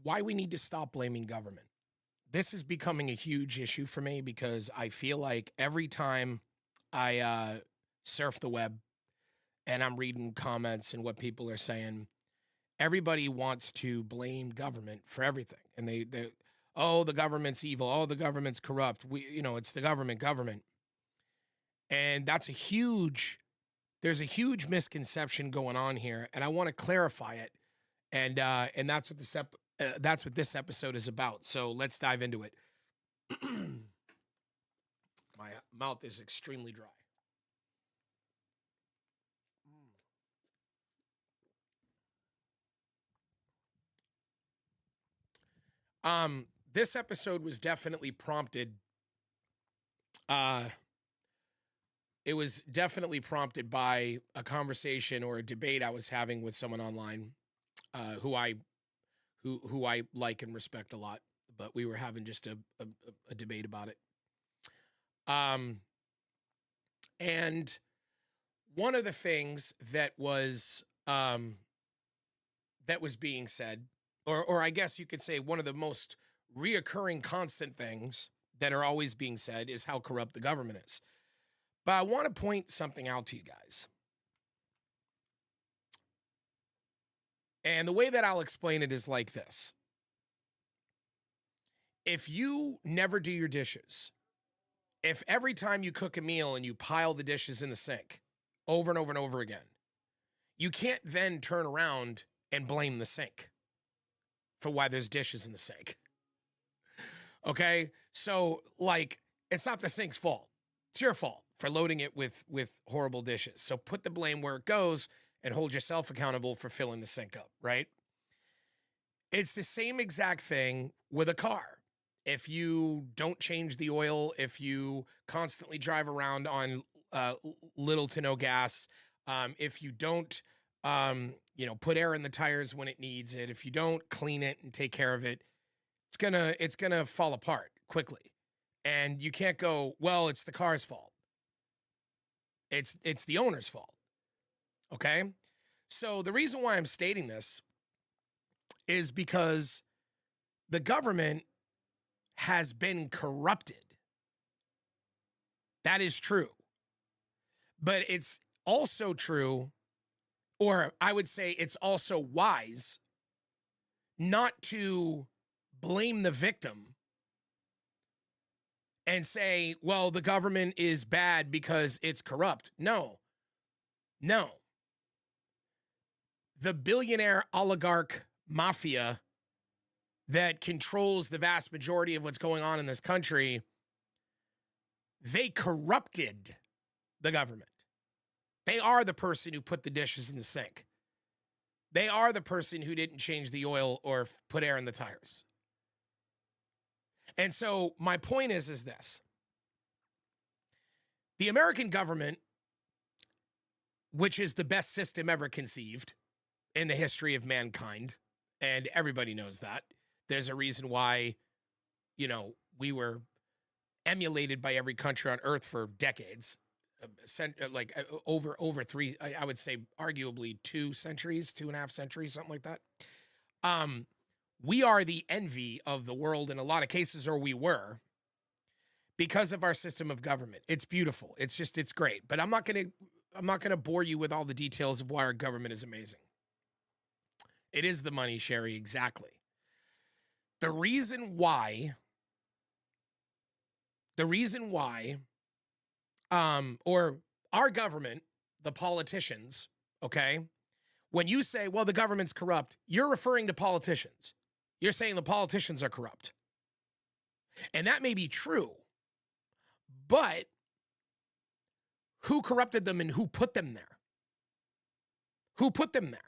why we need to stop blaming government. This is becoming a huge issue for me because I feel like every time I surf the web and I'm reading comments and what people are saying, everybody wants to blame government for everything. And they oh, the government's evil. Oh, the government's corrupt. It's the government. And there's a huge misconception going on here. And I want to clarify it. And that's what this episode is about. So let's dive into it. My mouth is extremely dry. This episode was definitely prompted. Uh, it was definitely prompted by a conversation or a debate I was having with someone online, who I like and respect a lot. But we were having just a debate about it. Um, and one of the things that was being said, or I guess you could say one of the most reoccurring constant things that are always being said is how corrupt the government is. But I want to point something out to you guys. And the way that I'll explain it is like this. If you never do your dishes, if every time you cook a meal and you pile the dishes in the sink over and over and over again, you can't then turn around and blame the sink for why there's dishes in the sink. Okay? So, it's not the sink's fault. It's your fault for loading it with horrible dishes. So put the blame where it goes and hold yourself accountable for filling the sink up, right? It's the same exact thing with a car. If you don't change the oil, if you constantly drive around on little to no gas, if you don't, put air in the tires when it needs it, if you don't clean it and take care of it, it's gonna fall apart quickly. And you can't go, well, it's the car's fault. It's the owner's fault. Okay? So the reason why I'm stating this is because the government has been corrupted. That is true. But it's also true, or I would say it's also wise not to blame the victim and say, well, the government is bad because it's corrupt. No. The billionaire oligarch mafia that controls the vast majority of what's going on in this country, they corrupted the government. They are the person who put the dishes in the sink. They are the person who didn't change the oil or put air in the tires. And so my point is this. The American government, which is the best system ever conceived in the history of mankind, and everybody knows that. There's a reason why, we were emulated by every country on earth for decades. Over three, I would say arguably 2.5 centuries, something like that. We are the envy of the world in a lot of cases, or we were, because of our system of government. It's beautiful. It's great. But I'm not gonna bore you with all the details of why our government is amazing. It is the money, Sherry, exactly. The reason why, or our government, the politicians, okay, when you say, well, the government's corrupt, you're referring to politicians. You're saying the politicians are corrupt. And that may be true, but who corrupted them and who put them there? Who put them there?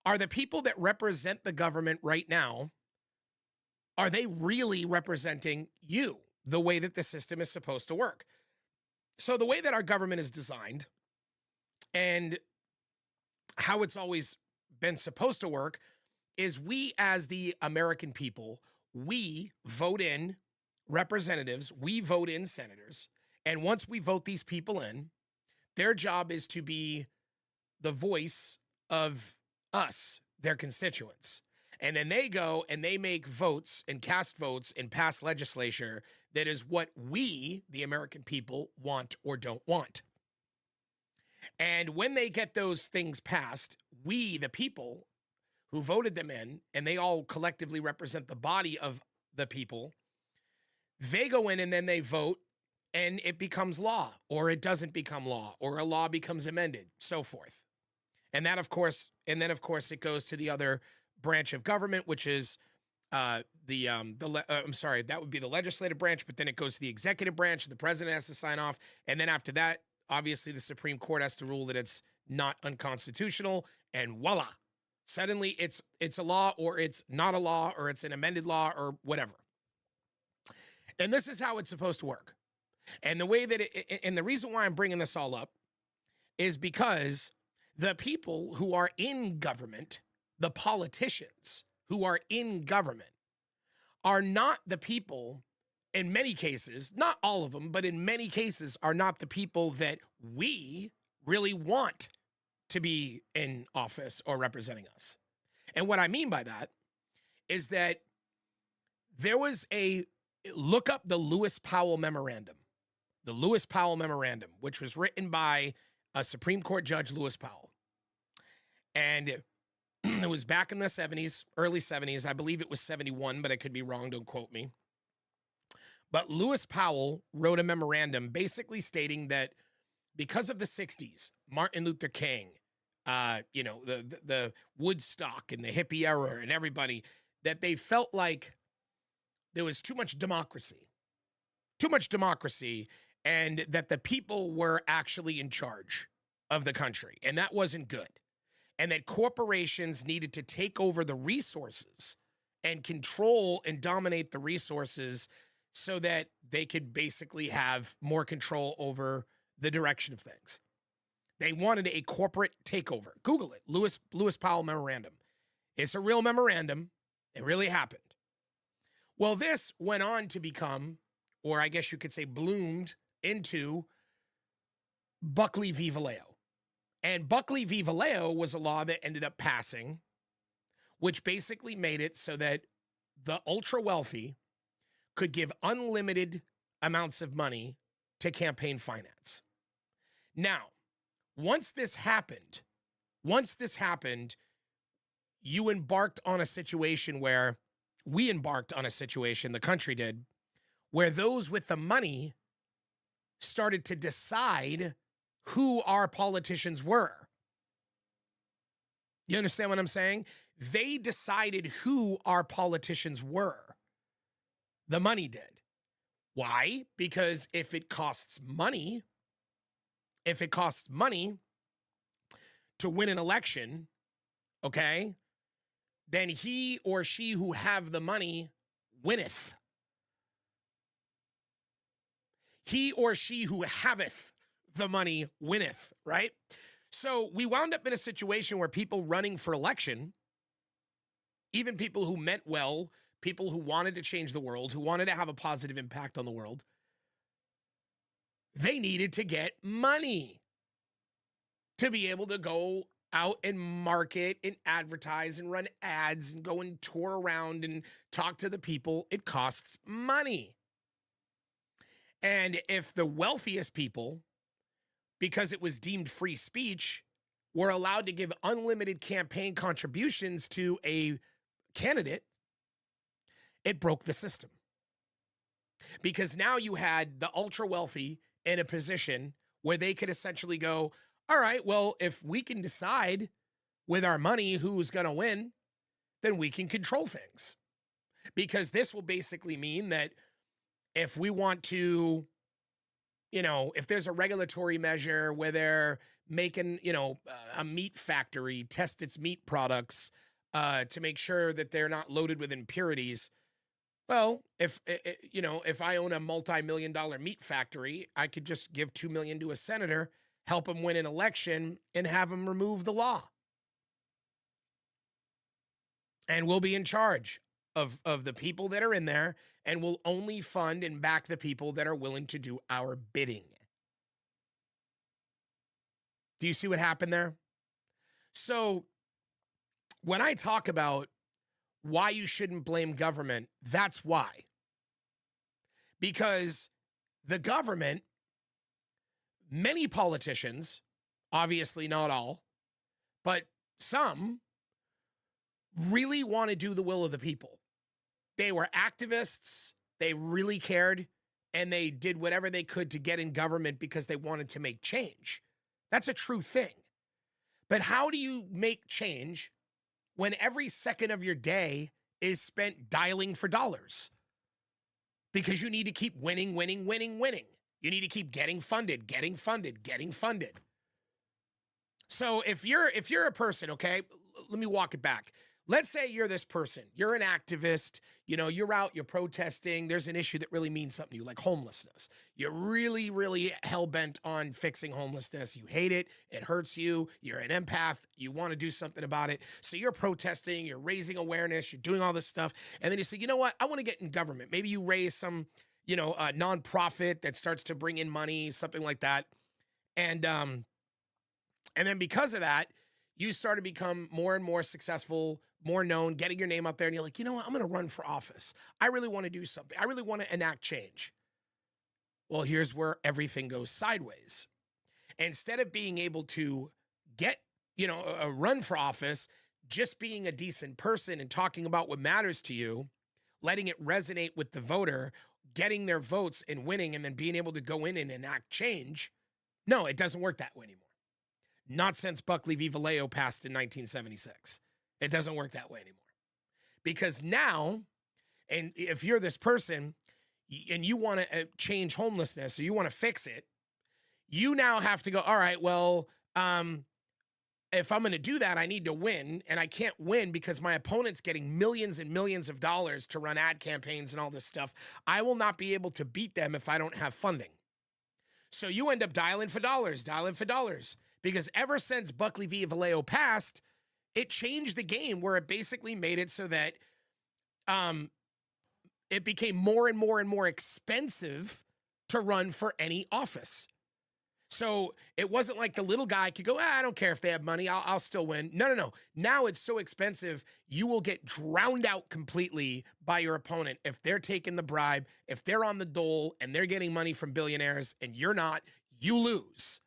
Are the people that represent the government right now, are they really representing you the way that the system is supposed to work? So the way that our government is designed and how it's always been supposed to work is we, as the American people, we vote in representatives, we vote in senators, and once we vote these people in, their job is to be the voice of us, their constituents. And then they go and they make votes and cast votes and pass legislature that is what we, the American people, want or don't want. And when they get those things passed, we, the people who voted them in, and they all collectively represent the body of the people, they go in and then they vote and it becomes law, or it doesn't become law, or a law becomes amended, so forth. And that, of course, it goes to the other branch of government, which is I'm sorry, that would be the legislative branch, but then it goes to the executive branch, and the president has to sign off. And then after that, obviously, the Supreme Court has to rule that it's not unconstitutional, and voila, suddenly it's a law, or it's not a law, or it's an amended law, or whatever. And this is how it's supposed to work. And the way that and the reason why I'm bringing this all up is because the people who are in government, the politicians who are in government, are not the people, in many cases, not all of them, but in many cases, are not the people that we really want to be in office or representing us. And what I mean by that is that there was look up the Lewis Powell Memorandum. The Lewis Powell Memorandum, which was written by a Supreme Court Judge, Lewis Powell. And it was back in the 70s, early 70s. I believe it was 71, but I could be wrong. Don't quote me. But Lewis Powell wrote a memorandum basically stating that because of the 60s, Martin Luther King, the Woodstock and the hippie era and everybody, that they felt like there was too much democracy, and that the people were actually in charge of the country, and that wasn't good. And that corporations needed to take over the resources and control and dominate the resources so that they could basically have more control over the direction of things. They wanted a corporate takeover. Google it, Lewis Powell Memorandum. It's a real memorandum. It really happened. Well, this went on to become, or I guess you could say bloomed into, Buckley v. Valeo. And Buckley v. Valeo was a law that ended up passing, which basically made it so that the ultra wealthy could give unlimited amounts of money to campaign finance. Now, once this happened, you embarked on a situation where we embarked on a situation, the country did, where those with the money started to decide who our politicians were. You understand what I'm saying? They decided who our politicians were. The money did. Why? Because if it costs money to win an election, okay, then he or she who have the money winneth. He or she who haveth the money winneth, right? So we wound up in a situation where people running for election, even people who meant well, people who wanted to change the world, who wanted to have a positive impact on the world, they needed to get money to be able to go out and market and advertise and run ads and go and tour around and talk to the people. It costs money. And if the wealthiest people, because it was deemed free speech, were allowed to give unlimited campaign contributions to a candidate, it broke the system. Because now you had the ultra wealthy in a position where they could essentially go, all right, well, if we can decide with our money who's going to win, then we can control things. Because this will basically mean that if we want to, if there's a regulatory measure where they're making, a meat factory test its meat products to make sure that they're not loaded with impurities. Well, if I own a multi-million-dollar meat factory, I could just give $2 million to a senator, help him win an election, and have him remove the law. And we'll be in charge of the people that are in there, and we'll only fund and back the people that are willing to do our bidding. Do you see what happened there? So when I talk about why you shouldn't blame government. That's why. Because the government, many politicians, obviously not all, but some really want to do the will of the people. They were activists, they really cared, and they did whatever they could to get in government because they wanted to make change. That's a true thing. But how do you make change when every second of your day is spent dialing for dollars? Because you need to keep winning, winning, winning, winning. You need to keep getting funded, getting funded, getting funded. So if you're a person, okay, let me walk it back. Let's say you're this person. You're an activist. You know, you're out, you're protesting. There's an issue that really means something to you, like homelessness. You're really, really hell-bent on fixing homelessness. You hate it. It hurts you. You're an empath. You want to do something about it. So you're protesting. You're raising awareness. You're doing all this stuff. And then you say, you know what? I want to get in government. Maybe you raise some, nonprofit that starts to bring in money, something like that. And then because of that, you start to become more and more successful, more known, getting your name out there. And you're like, you know what? I'm going to run for office. I really want to do something. I really want to enact change. Well, here's where everything goes sideways. Instead of being able to get, a run for office, just being a decent person and talking about what matters to you, letting it resonate with the voter, getting their votes and winning, and then being able to go in and enact change. No, it doesn't work that way anymore. Not since Buckley v. Vallejo passed in 1976. It doesn't work that way anymore. Because now, and if you're this person and you want to change homelessness or you want to fix it, you now have to go, all right, well, if I'm going to do that, I need to win. And I can't win because my opponent's getting millions and millions of dollars to run ad campaigns and all this stuff. I will not be able to beat them if I don't have funding. So you end up dialing for dollars. Because ever since Buckley v. Vallejo passed, it changed the game where it basically made it so that it became more and more and more expensive to run for any office. So it wasn't like the little guy could go, I don't care if they have money, I'll still win. No. Now it's so expensive, you will get drowned out completely by your opponent if they're taking the bribe, if they're on the dole and they're getting money from billionaires and you're not, you lose.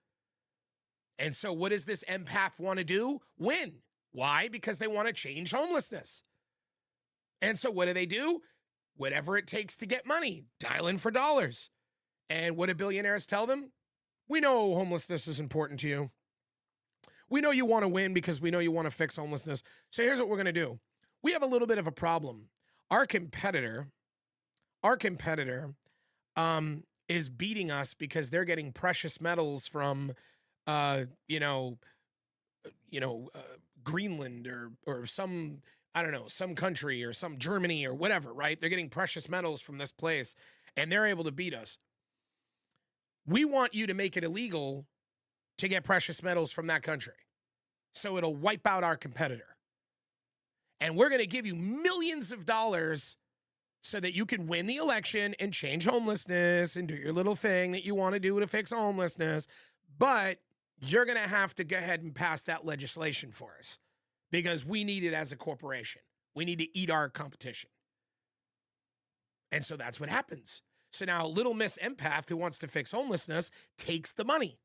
And so what does this empath want to do? Win. Why? Because they want to change homelessness. And so what do? Whatever it takes to get money, dial in for dollars. And what do billionaires tell them? We know homelessness is important to you. We know you want to win because we know you want to fix homelessness. So here's what we're going to do. We have a little bit of a problem. Our competitor is beating us because they're getting precious metals from Greenland or some, I don't know, some country or some Germany or whatever, right? They're getting precious metals from this place and they're able to beat us. We want you to make it illegal to get precious metals from that country. So it'll wipe out our competitor. And we're going to give you millions of dollars so that you can win the election and change homelessness and do your little thing that you want to do to fix homelessness. But you're going to have to go ahead and pass that legislation for us because we need it as a corporation. We need to eat our competition. And so that's what happens. So now little Miss Empath, who wants to fix homelessness, takes the money.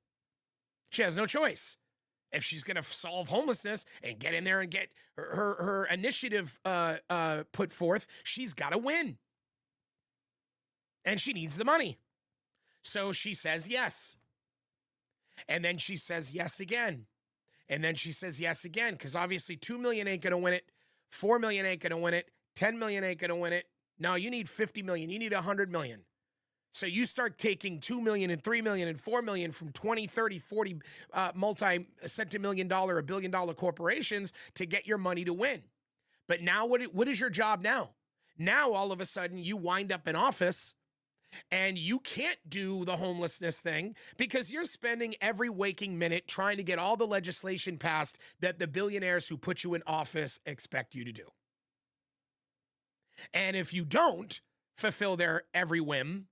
She has no choice. If she's going to solve homelessness and get in there and get her initiative put forth, she's got to win. And she needs the money. So she says yes. And then she says yes again. And then she says yes again, because obviously 2 million ain't going to win it. 4 million ain't going to win it. 10 million ain't going to win it. No, you need 50 million. You need 100 million. So you start taking 2 million and 3 million and 4 million from 20, 30, 40 multi-centimillion dollar, $1 billion corporations to get your money to win. But now what is your job now? Now, all of a sudden, you wind up in office and you can't do the homelessness thing because you're spending every waking minute trying to get all the legislation passed that the billionaires who put you in office expect you to do. And if you don't fulfill their every whim,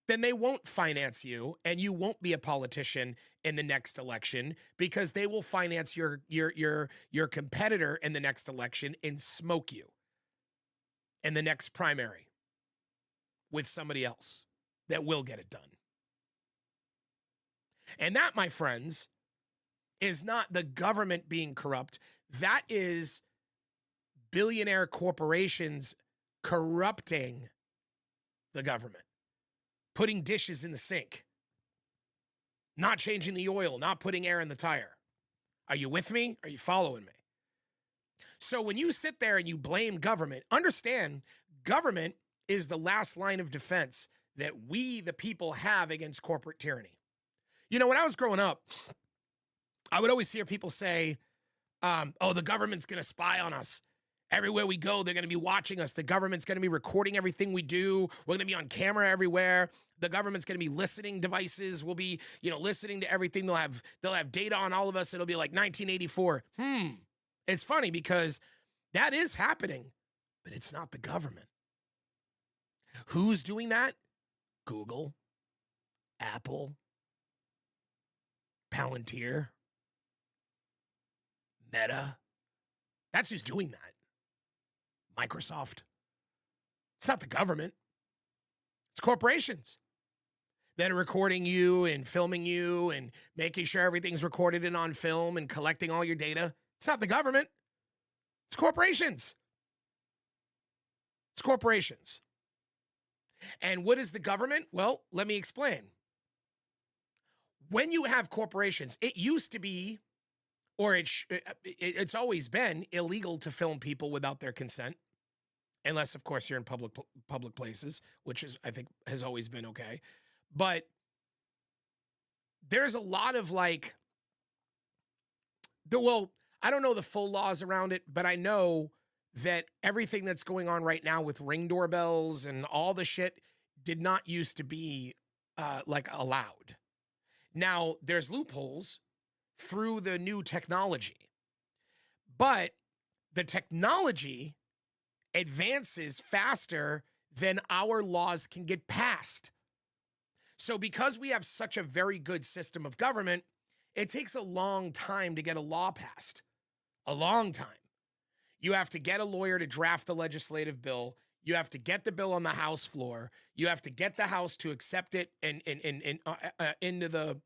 then they won't finance you and you won't be a politician in the next election because they will finance your competitor in the next election and smoke you. in the next primary with somebody else that will get it done. And that, my friends, is not the government being corrupt. That is billionaire corporations corrupting the government, putting dishes in the sink, not changing the oil, not putting air in the tire. Are you with me? Are you following me? So when you sit there and you blame government, understand government is the last line of defense that we, the people, have against corporate tyranny. You know, when I was growing up, I would always hear people say, oh, the government's going to spy on us. Everywhere we go, they're going to be watching us. The government's going to be recording everything we do. We're going to be on camera everywhere. The government's going to be listening devices. We'll be, listening to everything. They'll have data on all of us. It'll be like 1984. It's funny because that is happening, but it's not the government. Who's doing that? Google, Apple, Palantir, Meta. That's who's doing that. Microsoft. It's not the government. It's corporations that are recording you and filming you and making sure everything's recorded and on film and collecting all your data. It's not the government. It's corporations. It's corporations. And what is the government? Well, let me explain. When you have corporations, it used to be, or it's always been illegal to film people without their consent. Unless, of course, you're in public places, which is, I think, has always been okay. But there's a lot of I don't know the full laws around it, but I know that everything that's going on right now with Ring doorbells and all the shit did not used to be allowed. Now, there's loopholes through the new technology, but the technology advances faster than our laws can get passed. So because we have such a very good system of government, it takes a long time to get a law passed. A long time. You have to get a lawyer to draft the legislative bill. You have to get the bill on the House floor. You have to get the House to accept it and into the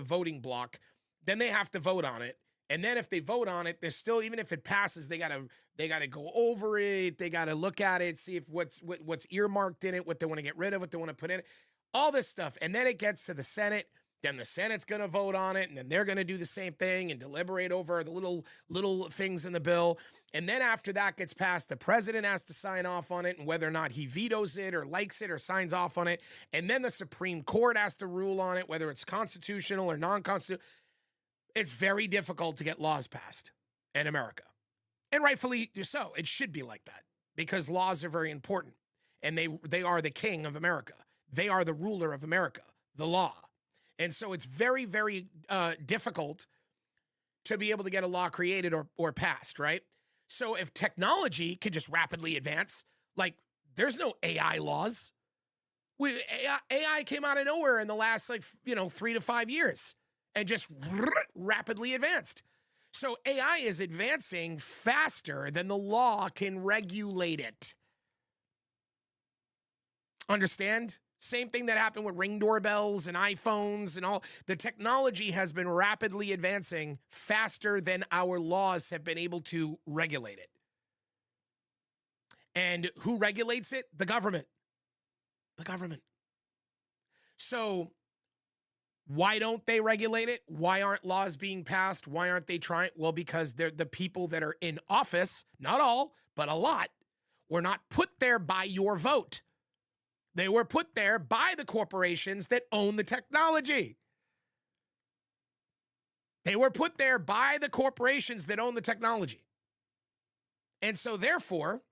voting block. Then they have to vote on it. And then if they vote on it, there's still, even if it passes, they gotta go over it. They gotta look at it, see if what's earmarked in it, what they want to get rid of, what they want to put in it, all this stuff. And then it gets to the Senate. Then the Senate's gonna vote on it, and then they're gonna do the same thing and deliberate over the little things in the bill. And then after that gets passed, the president has to sign off on it, and whether or not he vetoes it or likes it or signs off on it. And then the Supreme Court has to rule on it, whether it's constitutional or non-constitutional. It's very difficult to get laws passed in America. And rightfully so. It should be like that because laws are very important. And they are the king of America. They are the ruler of America, the law. And so it's very, very difficult to be able to get a law created or passed, right? So if technology could just rapidly advance, there's no AI laws. AI came out of nowhere in the last 3 to 5 years and just rapidly advanced. So AI is advancing faster than the law can regulate it. Understand? Same thing that happened with Ring doorbells and iPhones and all. The technology has been rapidly advancing faster than our laws have been able to regulate it. And who regulates it? The government. The government. So why don't they regulate it? Why aren't laws being passed? Why aren't they trying? Well, because they're the people that are in office, not all, but a lot, were not put there by your vote. They were put there by the corporations that own the technology. They were put there by the corporations that own the technology. And so therefore,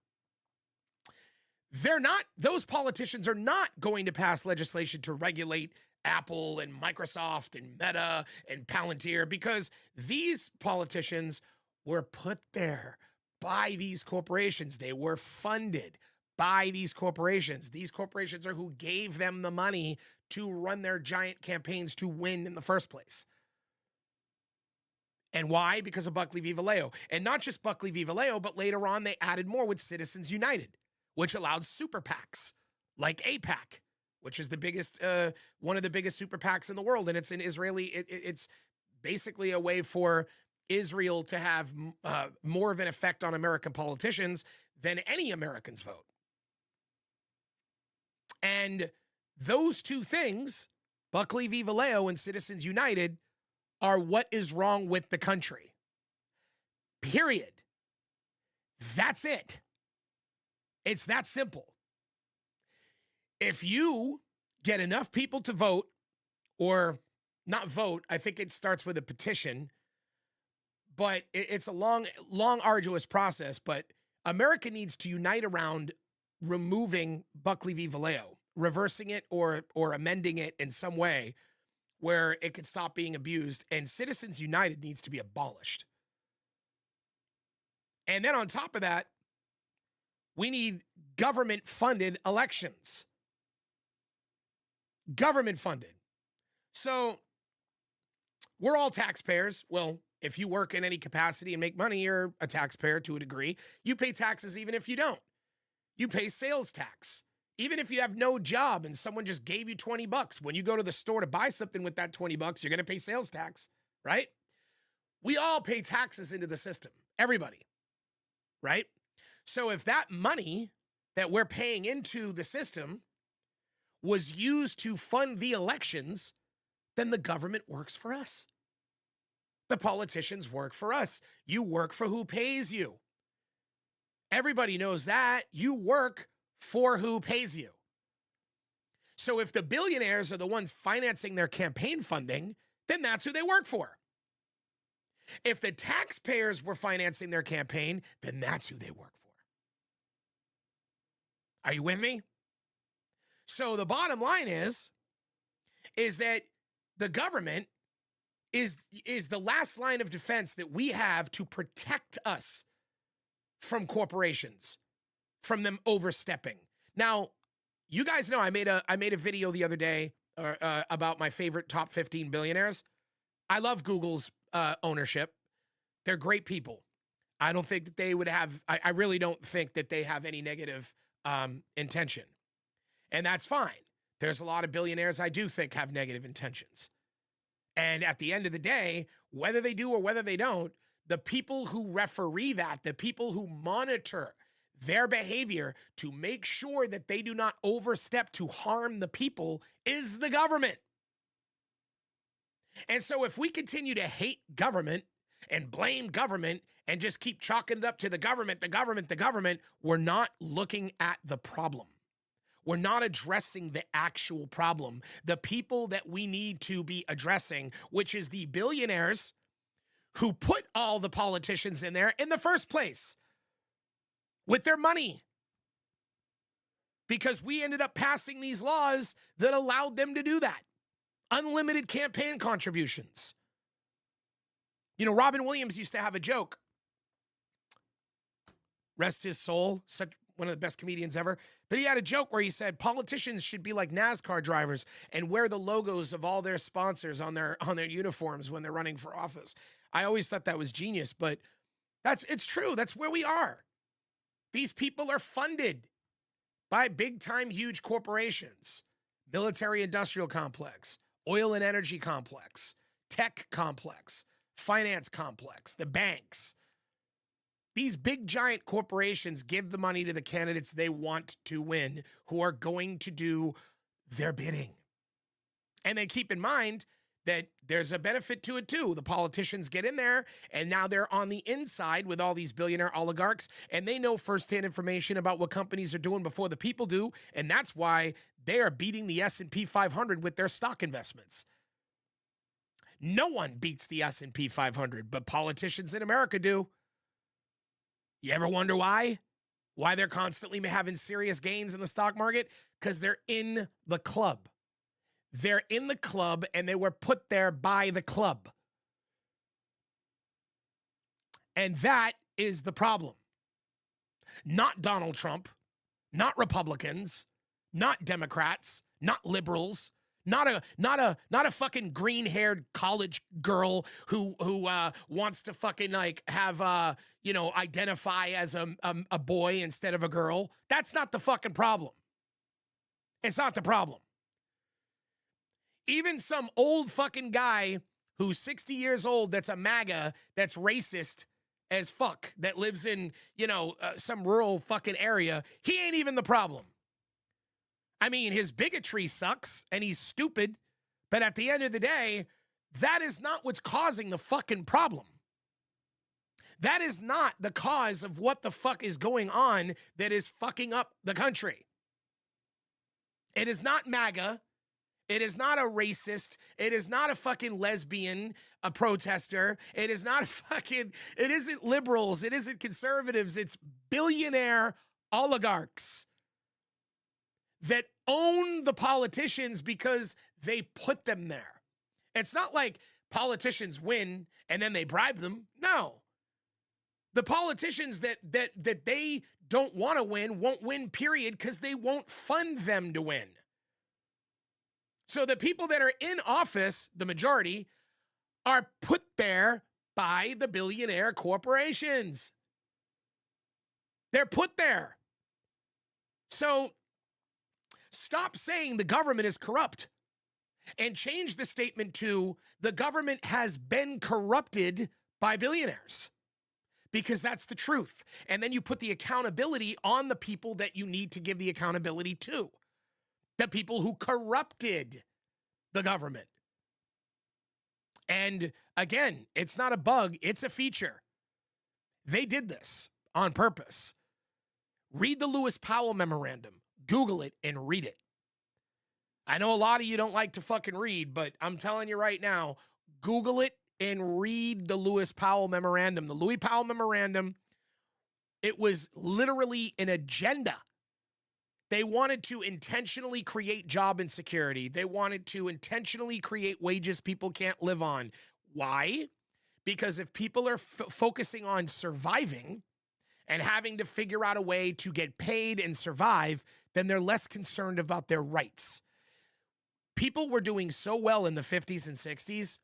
those politicians are not going to pass legislation to regulate Apple and Microsoft and Meta and Palantir because these politicians were put there by these corporations. They were funded by these corporations. These corporations are who gave them the money to run their giant campaigns to win in the first place. And why? Because of Buckley v. Vallejo. And not just Buckley v. Vallejo, but later on they added more with Citizens United, which allowed super PACs like AIPAC, which is the biggest, one of the biggest super PACs in the world. And it's an Israeli, it's basically a way for Israel to have more of an effect on American politicians than any Americans vote. And those two things, Buckley v. Vallejo and Citizens United, are what is wrong with the country. Period. That's it. It's that simple. If you get enough people to vote, or not vote, I think it starts with a petition, but it's a long, arduous process, but America needs to unite around removing Buckley v. Vallejo, reversing it or amending it in some way where it could stop being abused, and Citizens United needs to be abolished. And then on top of that, we need government-funded elections. Government-funded. So we're all taxpayers. Well, if you work in any capacity and make money, you're a taxpayer to a degree. You pay taxes even if you don't. You pay sales tax. Even if you have no job and someone just gave you 20 bucks, when you go to the store to buy something with that 20 bucks, you're going to pay sales tax, right? We all pay taxes into the system, everybody, right? So if that money that we're paying into the system was used to fund the elections, then the government works for us. The politicians work for us. You work for who pays you. Everybody knows that. You work for who pays you. So if the billionaires are the ones financing their campaign funding, then that's who they work for. If the taxpayers were financing their campaign, then that's who they work for. Are you with me? So the bottom line is that the government is the last line of defense that we have to protect us from corporations, from them overstepping. Now, you guys know I made a video the other day about my favorite top 15 billionaires. I love Google's ownership. They're great people. I don't think that they would have, I really don't think that they have any negative intention. And that's fine. There's a lot of billionaires I do think have negative intentions. And at the end of the day, whether they do or whether they don't, the people who referee that, the people who monitor their behavior to make sure that they do not overstep to harm the people is the government. And so if we continue to hate government and blame government and just keep chalking it up to the government, we're not looking at the problem. We're not addressing the actual problem, the people that we need to be addressing, which is the billionaires who put all the politicians in there in the first place with their money. Because we ended up passing these laws that allowed them to do that. Unlimited campaign contributions. You know, Robin Williams used to have a joke. Rest his soul, such one of the best comedians ever. But he had a joke where he said politicians should be like NASCAR drivers and wear the logos of all their sponsors on their uniforms when they're running for office. I always thought that was genius, but it's true. That's where we are. These people are funded by big-time, huge corporations, military-industrial complex, oil and energy complex, tech complex, finance complex, the banks. These big, giant corporations give the money to the candidates they want to win, who are going to do their bidding. And then keep in mind that there's a benefit to it too. The politicians get in there, and now they're on the inside with all these billionaire oligarchs, and they know firsthand information about what companies are doing before the people do, and that's why they are beating the S&P 500 with their stock investments. No one beats the S&P 500, but politicians in America do. You ever wonder why? Why they're constantly having serious gains in the stock market? Because they're in the club. They're in the club, and they were put there by the club. And that is the problem. Not Donald Trump, not Republicans, not Democrats, not liberals, Not a fucking green-haired college girl who wants to fucking like have identify as a boy instead of a girl. That's not the fucking problem. It's not the problem. Even some old fucking guy who's 60 years old that's a MAGA, that's racist as fuck, that lives in, some rural fucking area, he ain't even the problem. I mean, his bigotry sucks and he's stupid, but at the end of the day, that is not what's causing the fucking problem. That is not the cause of what the fuck is going on that is fucking up the country. It is not MAGA. It is not a racist. It is not a fucking lesbian, a protester. It is not it isn't liberals. It isn't conservatives. It's billionaire oligarchs that own the politicians because they put them there. It's not like politicians win and then they bribe them. No. The politicians that they don't want to win won't win, period, because they won't fund them to win. So the people that are in office, the majority, are put there by the billionaire corporations. They're put there. So stop saying the government is corrupt and change the statement to the government has been corrupted by billionaires, because that's the truth. And then you put the accountability on the people that you need to give the accountability to. The people who corrupted the government. And again, it's not a bug, it's a feature. They did this on purpose. Read the Lewis Powell memorandum. Google it and read it. I know a lot of you don't like to fucking read, but I'm telling you right now, Google it and read the Lewis Powell memorandum. The Louis Powell memorandum, it was literally an agenda. They wanted to intentionally create job insecurity. They wanted to intentionally create wages people can't live on. Why? Because if people are focusing on surviving and having to figure out a way to get paid and survive, then they're less concerned about their rights. People were doing so well in the 50s and 60s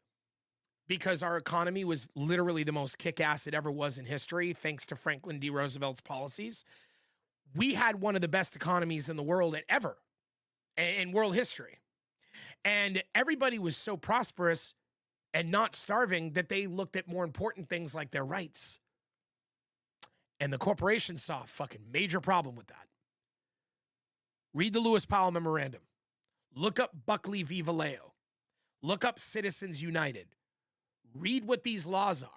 because our economy was literally the most kick-ass it ever was in history, thanks to Franklin D. Roosevelt's policies. We had one of the best economies in the world ever, in world history. And everybody was so prosperous and not starving that they looked at more important things like their rights. And the corporations saw a fucking major problem with that. Read the Lewis Powell memorandum. Look up Buckley v. Vallejo. Look up Citizens United. Read what these laws are.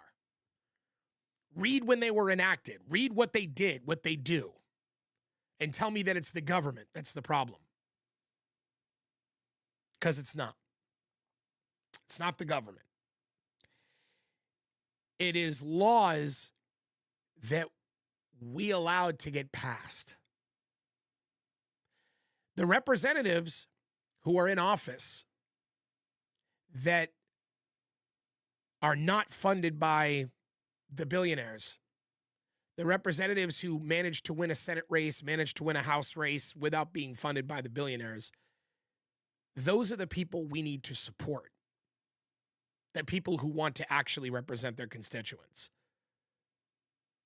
Read when they were enacted. Read what they did, what they do. And tell me that it's the government that's the problem. Because it's not. It's not the government. It is laws that we allowed to get passed. The representatives who are in office that are not funded by the billionaires, the representatives who managed to win a Senate race, managed to win a House race without being funded by the billionaires, those are the people we need to support. The people who want to actually represent their constituents.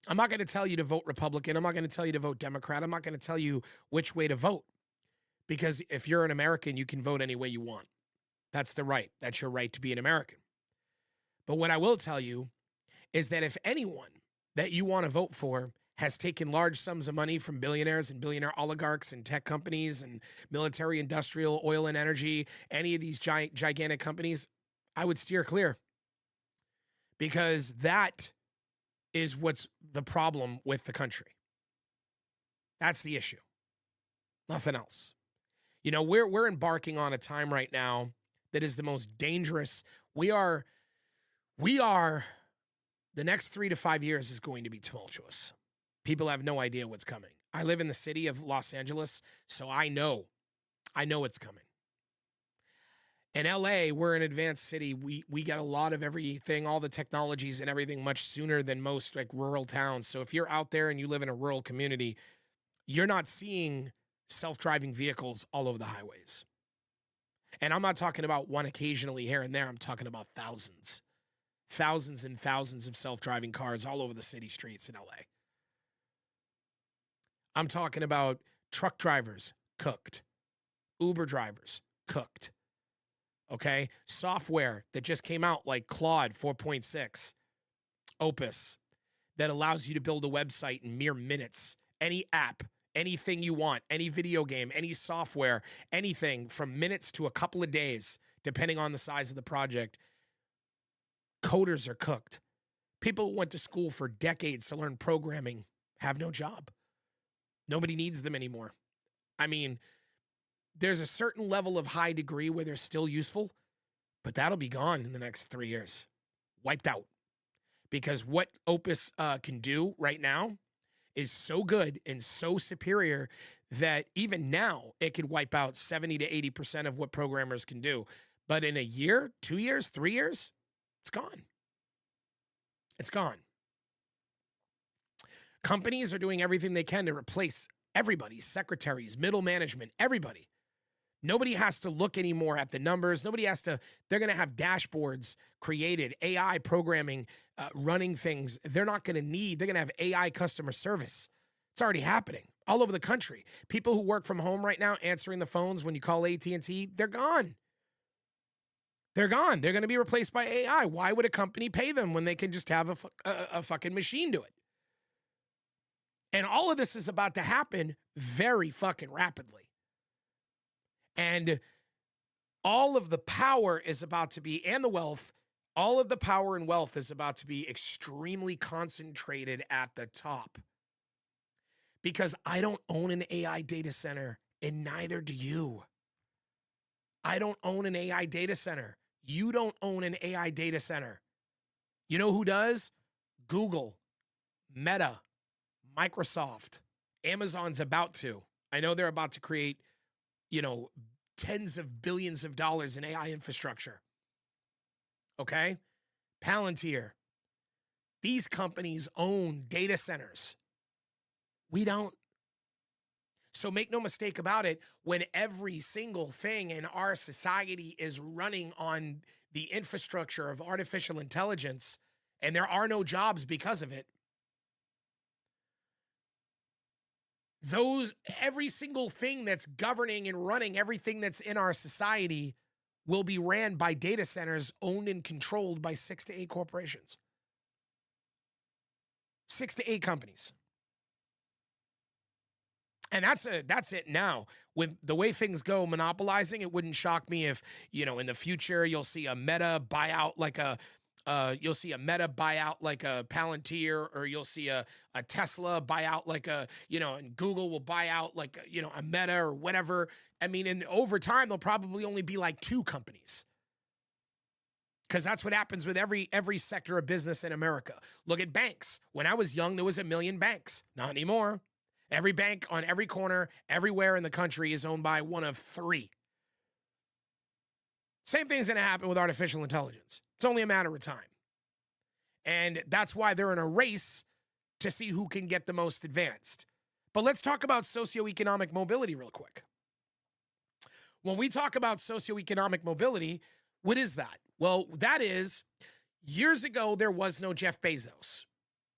I'm not going to tell you to vote Republican. I'm not going to tell you to vote Democrat. I'm not going to tell you which way to vote. Because if you're an American, you can vote any way you want. That's the right. That's your right to be an American. But what I will tell you is that if anyone that you want to vote for has taken large sums of money from billionaires and billionaire oligarchs and tech companies and military, industrial, oil and energy, any of these gigantic companies, I would steer clear. Because that is what's the problem with the country. That's the issue. Nothing else. You know, we're embarking on a time right now that is the most dangerous. We are, the next 3 to 5 years is going to be tumultuous. People have no idea what's coming. I live in the city of Los Angeles, so I know it's coming. In LA, we're an advanced city. We get a lot of everything, all the technologies and everything much sooner than most like rural towns. So if you're out there and you live in a rural community, you're not seeing self-driving vehicles all over the highways. And I'm not talking about one occasionally here and there. I'm talking about thousands, thousands and thousands of self-driving cars all over the city streets in LA. I'm talking about truck drivers cooked, Uber drivers cooked. Okay. Software that just came out like Claude 4.6, Opus, that allows you to build a website in mere minutes. Any app, anything you want, any video game, any software, anything from minutes to a couple of days, depending on the size of the project. Coders are cooked. People who went to school for decades to learn programming have no job. Nobody needs them anymore. I mean, there's a certain level of high degree where they're still useful, but that'll be gone in the next 3 years. Wiped out. Because what Opus can do right now is so good and so superior that even now it could wipe out 70 to 80% of what programmers can do. But in a year, 2 years, 3 years, it's gone. It's gone. Companies are doing everything they can to replace everybody, secretaries, middle management, everybody. Nobody has to look anymore at the numbers. Nobody has to, they're going to have dashboards created, AI programming, running things. They're not going to need, they're going to have AI customer service. It's already happening all over the country. People who work from home right now answering the phones when you call AT&T, they're gone. They're gone. They're going to be replaced by AI. Why would a company pay them when they can just have a fucking machine do it? And all of this is about to happen very fucking rapidly. And all of the power is about to be, and the wealth, all of the power and wealth is about to be extremely concentrated at the top. Because I don't own an AI data center, and neither do you. I don't own an AI data center. You don't own an AI data center. You know who does? Google, Meta, Microsoft, Amazon's about to. I know they're about to create, tens of billions of dollars in AI infrastructure. Okay? Palantir. These companies own data centers. We don't. So make no mistake about it, when every single thing in our society is running on the infrastructure of artificial intelligence, and there are no jobs because of it, every single thing that's governing and running everything that's in our society will be ran by data centers owned and controlled by 6 to 8 corporations. 6 to 8 companies. And that's it now. With the way things go, monopolizing, it wouldn't shock me if, in the future you'll see a Meta buyout like a Palantir, or you'll see a Tesla buy out like and Google will buy out like a Meta or whatever. I mean, and over time, there'll probably only be like 2 companies. Because that's what happens with every sector of business in America. Look at banks. When I was young, there was 1 million banks. Not anymore. Every bank on every corner, everywhere in the country is owned by one of 3. Same thing's going to happen with artificial intelligence. It's only a matter of time. And that's why they're in a race to see who can get the most advanced. But let's talk about socioeconomic mobility real quick. When we talk about socioeconomic mobility, what is that? Well, that is, years ago, there was no Jeff Bezos.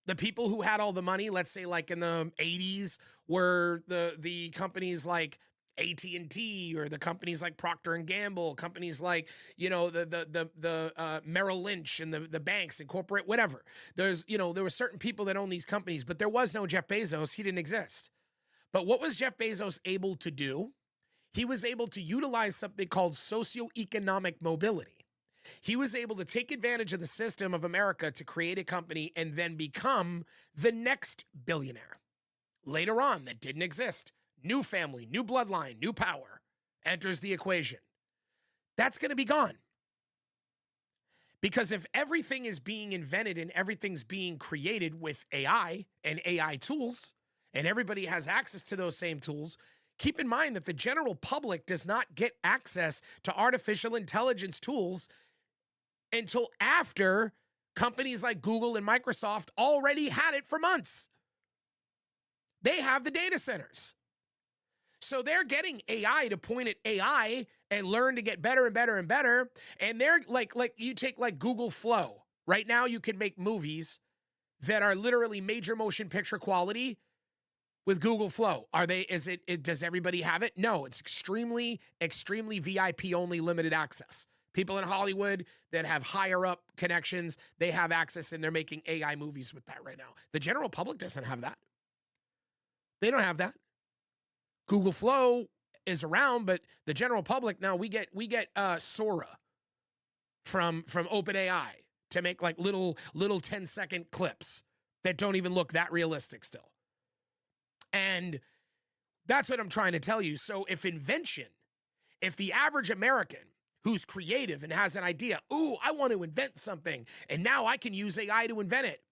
The people who had all the money, let's say like in the 80s, were the companies like AT&T, or the companies like Procter and Gamble, companies like, the Merrill Lynch, and the banks and corporate, whatever. There were certain people that own these companies, but there was no Jeff Bezos. He didn't exist. But what was Jeff Bezos able to do? He was able to utilize something called socioeconomic mobility. He was able to take advantage of the system of America to create a company and then become the next billionaire. Later on, that didn't exist. New family, new bloodline, new power enters the equation. That's going to be gone. Because if everything is being invented and everything's being created with AI and AI tools, and everybody has access to those same tools, keep in mind that the general public does not get access to artificial intelligence tools until after companies like Google and Microsoft already had it for months. They have the data centers. So they're getting AI to point at AI and learn to get better and better and better. And they're like you take like Google Flow. Right now, you can make movies that are literally major motion picture quality with Google Flow. Does everybody have it? No, it's extremely VIP only, limited access. People in Hollywood that have higher up connections, they have access and they're making AI movies with that right now. The general public doesn't have that. They don't have that. Google Flow is around, but the general public now, we get Sora from OpenAI to make like little 10-second clips that don't even look that realistic still. And that's what I'm trying to tell you. So if the average American who's creative and has an idea, ooh, I want to invent something, and now I can use AI to invent it.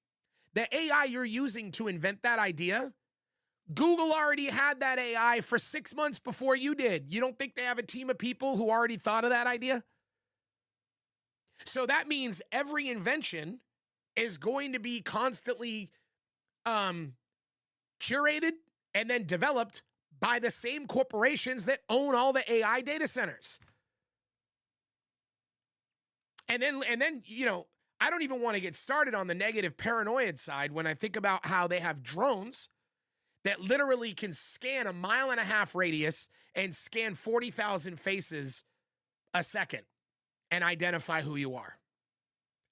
The AI you're using to invent that idea, Google already had that AI for 6 months before you did. You don't think they have a team of people who already thought of that idea? So that means every invention is going to be constantly curated and then developed by the same corporations that own all the AI data centers. And then, you know, I don't even want to get started on the negative paranoid side when I think about how they have drones that literally can scan 1.5 mile radius and scan 40,000 faces a second and identify who you are.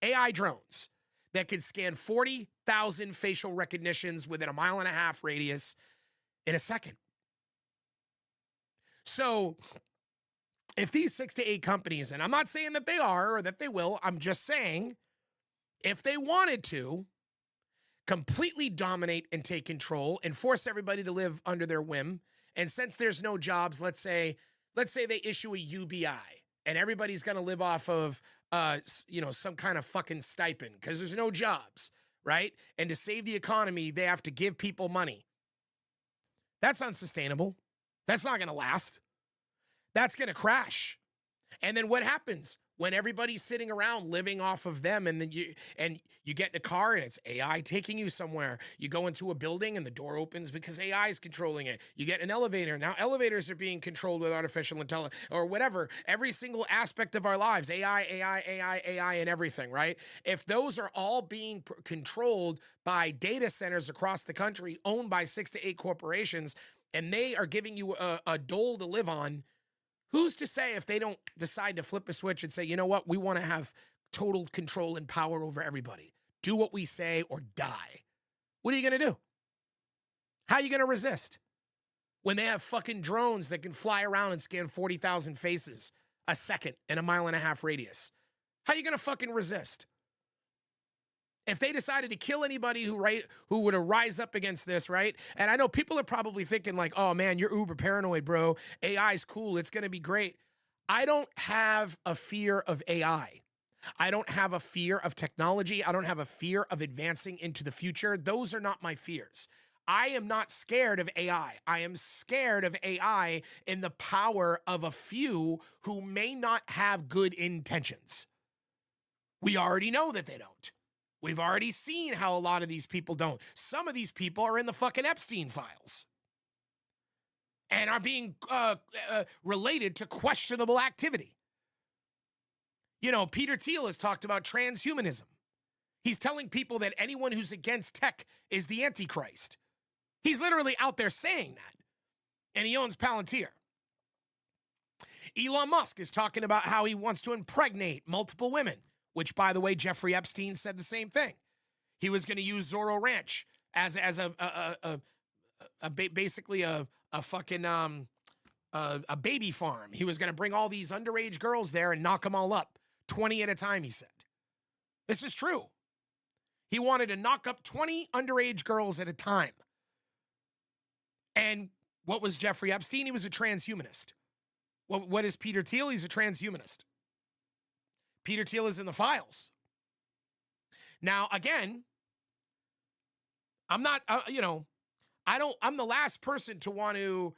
AI drones that can scan 40,000 facial recognitions within 1.5 mile radius in a second. So if these 6 to 8 companies, and I'm not saying that they are or that they will, I'm just saying if they wanted to completely dominate and take control and force everybody to live under their whim, and since there's no jobs, let's say they issue a UBI and everybody's going to live off of some kind of fucking stipend because there's no jobs, right? And to save the economy, they have to give people money. That's unsustainable. That's not going to last. That's going to crash. And then what happens when everybody's sitting around living off of them, and then you get in a car and it's AI taking you somewhere. You go into a building and the door opens because AI is controlling it. You get an elevator. Now elevators are being controlled with artificial intelligence or whatever. Every single aspect of our lives, AI and everything, right? If those are all being controlled by data centers across the country owned by 6 to 8 corporations, and they are giving you a dole to live on, who's to say if they don't decide to flip a switch and say, you know what, we want to have total control and power over everybody. Do what we say or die. What are you going to do? How are you going to resist when they have fucking drones that can fly around and scan 40,000 faces a second in 1.5 mile radius? How are you going to fucking resist? If they decided to kill anybody who would rise up against this, right? And I know people are probably thinking like, oh man, you're uber paranoid, bro. AI's cool. It's going to be great. I don't have a fear of AI. I don't have a fear of technology. I don't have a fear of advancing into the future. Those are not my fears. I am not scared of AI. I am scared of AI in the power of a few who may not have good intentions. We already know that they don't. We've already seen how a lot of these people don't. Some of these people are in the fucking Epstein files and are being related to questionable activity. You know, Peter Thiel has talked about transhumanism. He's telling people that anyone who's against tech is the Antichrist. He's literally out there saying that. And he owns Palantir. Elon Musk is talking about how he wants to impregnate multiple women, which, by the way, Jeffrey Epstein said the same thing. He was going to use Zorro Ranch as basically a fucking a baby farm. He was going to bring all these underage girls there and knock them all up, 20 at a time, he said. This is true. He wanted to knock up 20 underage girls at a time. And what was Jeffrey Epstein? He was a transhumanist. What is Peter Thiel? He's a transhumanist. Peter Thiel is in the files. Now, again, I'm not, I'm the last person to want to,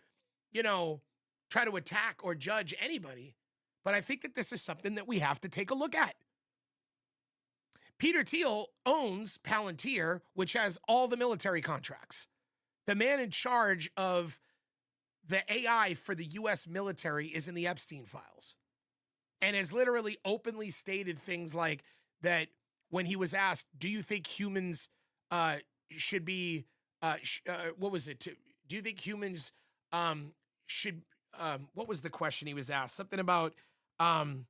try to attack or judge anybody, but I think that this is something that we have to take a look at. Peter Thiel owns Palantir, which has all the military contracts. The man in charge of the AI for the US military is in the Epstein files and has literally openly stated things like that when he was asked, do you think humans uh, should be, what was it? Do you think humans should, what was the question he was asked? Something about, um,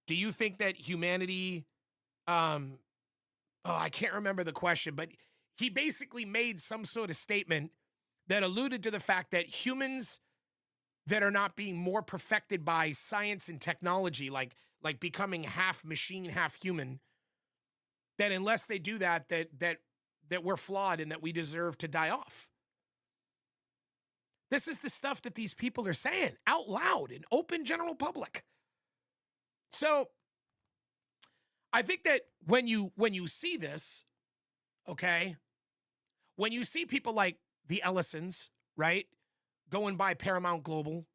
do you think that humanity, um, oh, I can't remember the question, but he basically made some sort of statement that alluded to the fact that humans that are not being more perfected by science and technology, like becoming half machine, half human, that unless they do that, that we're flawed and that we deserve to die off. This is the stuff that these people are saying out loud in open general public. So I think that when you see this, okay, when you see people like the Ellisons, right, going by Paramount Global,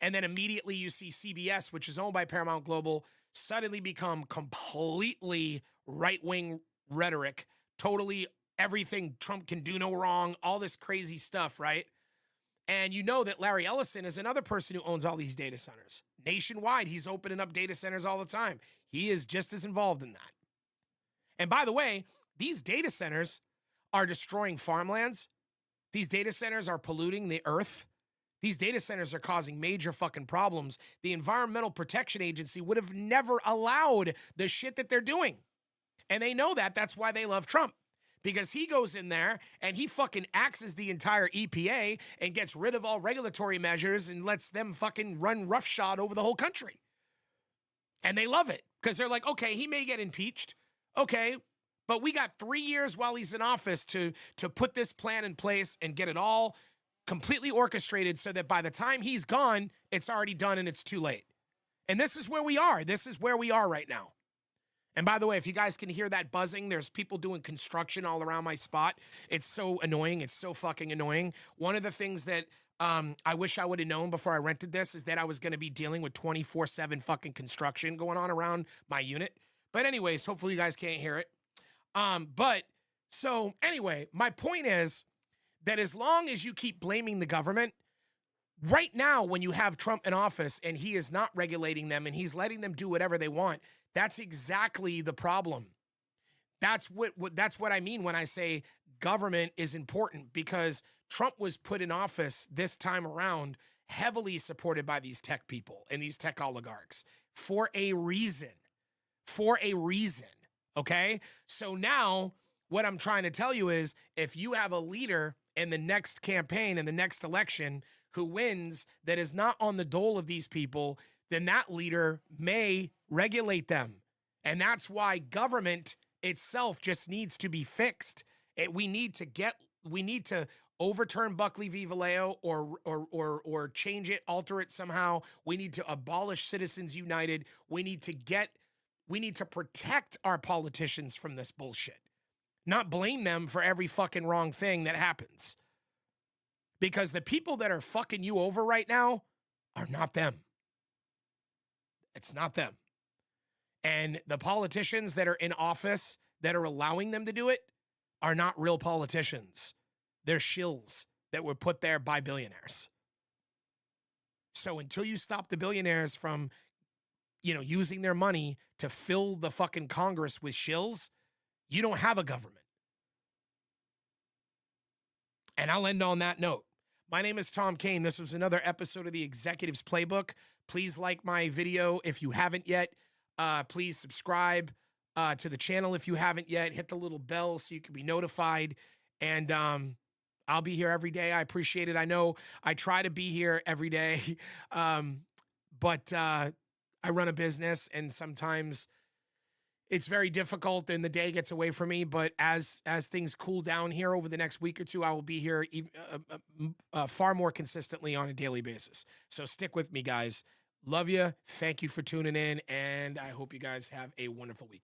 and then immediately you see CBS, which is owned by Paramount Global, suddenly become completely right-wing rhetoric, totally everything Trump can do no wrong, all this crazy stuff, right? And you know that Larry Ellison is another person who owns all these data centers. Nationwide, he's opening up data centers all the time. He is just as involved in that. And by the way, these data centers are destroying farmlands. These data centers are polluting the earth. These data centers are causing major fucking problems. The Environmental Protection Agency would have never allowed the shit that they're doing. And they know that. That's why they love Trump. Because he goes in there and he fucking axes the entire EPA and gets rid of all regulatory measures and lets them fucking run roughshod over the whole country. And they love it because they're like, okay, he may get impeached. Okay, but we got 3 years while he's in office to put this plan in place and get it all completely orchestrated so that by the time he's gone, it's already done and it's too late. And this is where we are. This is where we are right now. And by the way, if you guys can hear that buzzing, there's people doing construction all around my spot. It's so annoying. It's so fucking annoying. One of the things that I wish I would have known before I rented this is that I was going to be dealing with 24/7 fucking construction going on around my unit. But anyways, hopefully you guys can't hear it. But so anyway, my point is that as long as you keep blaming the government, right now when you have Trump in office and he is not regulating them and he's letting them do whatever they want, that's exactly the problem. That's what I mean when I say government is important, because Trump was put in office this time around heavily supported by these tech people and these tech oligarchs for a reason. For a reason. Okay? So now what I'm trying to tell you is if you have a leader in the next campaign, in the next election, who wins that is not on the dole of these people, then that leader may regulate them. And that's why government itself just needs to be fixed. We need to overturn Buckley v. Valeo or change it, alter it somehow. We need to abolish Citizens United. We need to protect our politicians from this bullshit, not blame them for every fucking wrong thing that happens. Because the people that are fucking you over right now are not them. It's not them. And the politicians that are in office that are allowing them to do it are not real politicians. They're shills that were put there by billionaires. So until you stop the billionaires from, using their money to fill the fucking Congress with shills, you don't have a government. And I'll end on that note. My name is Tom Kean. This was another episode of the Executives Playbook. Please like my video if you haven't yet. Please subscribe to the channel if you haven't yet. Hit the little bell so you can be notified. And I'll be here every day. I appreciate it. I know I try to be here every day, but I run a business and sometimes it's very difficult and the day gets away from me. But as things cool down here over the next week or two, I will be here far more consistently on a daily basis. So stick with me, guys. Love you. Thank you for tuning in. And I hope you guys have a wonderful week.